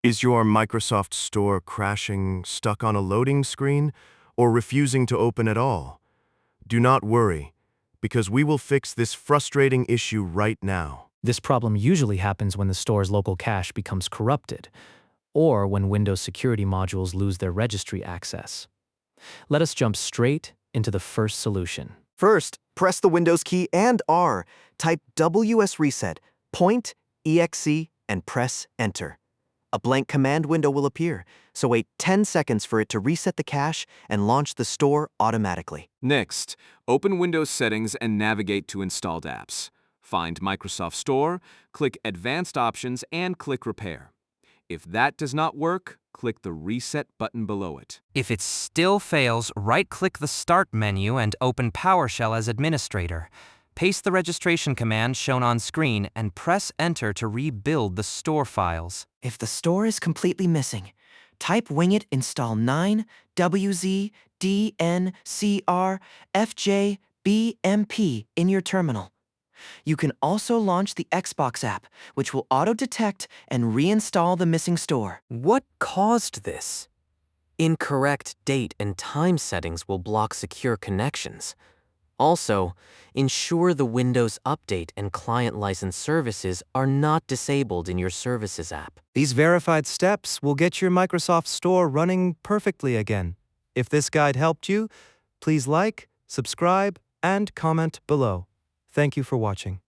Is your Microsoft Store crashing, stuck on a loading screen, or refusing to open at all? Do not worry, because we will fix this frustrating issue right now. This problem usually happens when the store's local cache becomes corrupted, or when Windows security modules lose their registry access. Let us jump straight into the first solution. First, press the Windows key and R. Type WSRESET, point, EXE, and press Enter. A blank command window will appear, so wait 10 seconds for it to reset the cache and launch the store automatically. Next, open Windows Settings and navigate to Installed Apps. Find Microsoft Store, click Advanced Options, and click Repair. If that does not work, click the Reset button below it. If it still fails, right-click the Start menu and open PowerShell as administrator. Paste the registration command shown on screen and press Enter to rebuild the store files. If the store is completely missing, type WINGET install 9 WZ DNCR FJ BMP in your terminal. You can also launch the Xbox app, which will auto-detect and reinstall the missing store. What caused this? Incorrect date and time settings will block secure connections. Also, ensure the Windows Update and Client License services are not disabled in your Services app. These verified steps will get your Microsoft Store running perfectly again. If this guide helped you, please like, subscribe, and comment below. Thank you for watching.